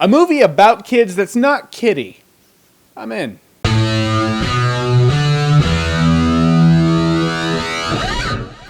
A movie about kids that's not kiddie. I'm in.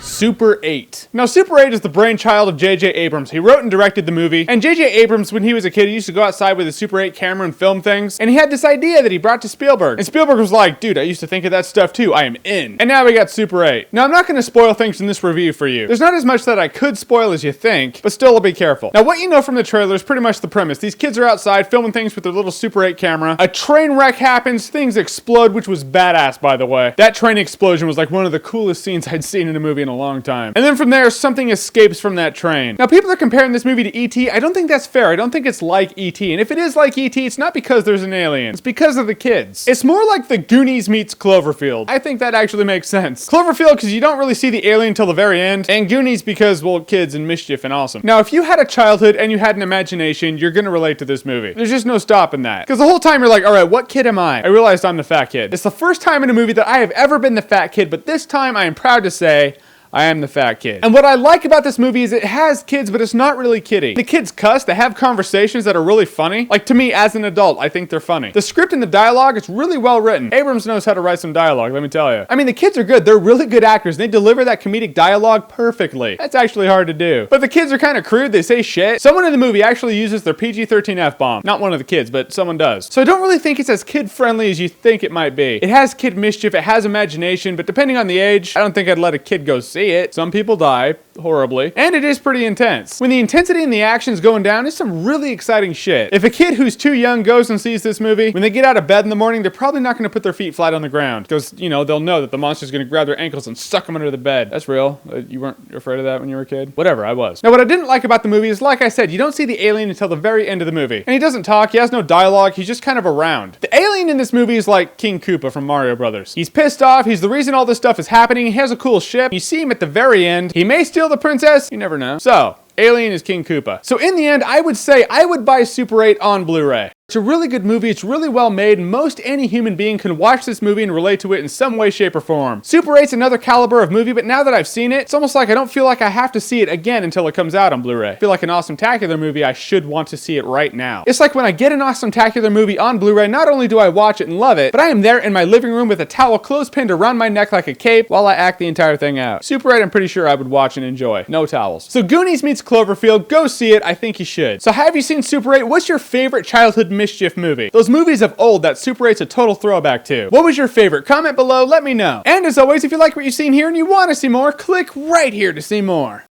Super 8. Now, Super 8 is the brainchild of J.J. Abrams. He wrote and directed the movie. And J.J. Abrams, when he was a kid, he used to go outside with his Super 8 camera and film things. And he had this idea that he brought to Spielberg. And Spielberg was like, dude, I used to think of that stuff too. I am in. And now we got Super 8. Now, I'm not going to spoil things in this review for you. There's not as much that I could spoil as you think, but still, I'll be careful. Now, what you know from the trailer is pretty much the premise. These kids are outside filming things with their little Super 8 camera. A train wreck happens. Things explode, which was badass, by the way. That train explosion was like one of the coolest scenes I'd seen in a movie in a long time. And then from there, something escapes from that train. Now, people are comparing this movie to E.T. I don't think that's fair. I don't think it's like E.T. And if it is like E.T., it's not because there's an alien. It's because of the kids. It's more like the Goonies meets Cloverfield. I think that actually makes sense. Cloverfield, because you don't really see the alien until the very end. And Goonies because, well, kids and mischief and awesome. Now, if you had a childhood and you had an imagination, you're going to relate to this movie. There's just no stopping that. Because the whole time you're like, all right, what kid am I? I realized I'm the fat kid. It's the first time in a movie that I have ever been the fat kid, but this time I am proud to say, I am the fat kid. And what I like about this movie is it has kids, but it's not really kiddie. The kids cuss, they have conversations that are really funny. Like, to me, as an adult, I think they're funny. The script and the dialogue, it's really well written. Abrams knows how to write some dialogue, let me tell you. I mean, the kids are good. They're really good actors. They deliver that comedic dialogue perfectly. That's actually hard to do. But the kids are kind of crude. They say shit. Someone in the movie actually uses their PG-13 F-bomb. Not one of the kids, but someone does. So I don't really think it's as kid-friendly as you think it might be. It has kid mischief, it has imagination, but depending on the age, I don't think I'd let a kid go see it. Some people die horribly, and it is pretty intense. When the intensity and the action's going down, it's some really exciting shit. If a kid who's too young goes and sees this movie, when they get out of bed in the morning, they're probably not going to put their feet flat on the ground because, you know, they'll know that the monster's going to grab their ankles and suck them under the bed. That's real. You weren't afraid of that when you were a kid? Whatever, I was. Now, what I didn't like about the movie is, like I said, you don't see the alien until the very end of the movie. And he doesn't talk, he has no dialogue, he's just kind of around. The alien in this movie is like King Koopa from Mario Brothers. He's pissed off, he's the reason all this stuff is happening, he has a cool ship, you see him at the very end, he may steal the princess, you never know. So, Alien is King Koopa. So in the end, I would say I would buy Super 8 on Blu-ray. It's a really good movie, it's really well made, and most any human being can watch this movie and relate to it in some way, shape, or form. Super 8's another caliber of movie, but now that I've seen it, it's almost like I don't feel like I have to see it again until it comes out on Blu-ray. I feel like an awesome-tacular movie, I should want to see it right now. It's like when I get an awesome-tacular movie on Blu-ray, not only do I watch it and love it, but I am there in my living room with a towel clothespined around my neck like a cape while I act the entire thing out. Super 8, I'm pretty sure I would watch and enjoy. No towels. So Goonies meets Cloverfield, go see it, I think you should. So have you seen Super 8? What's your favorite childhood mischief movie? Those movies of old that Super 8's a total throwback to. What was your favorite? Comment below, let me know. And as always, if you like what you've seen here and you want to see more, click right here to see more.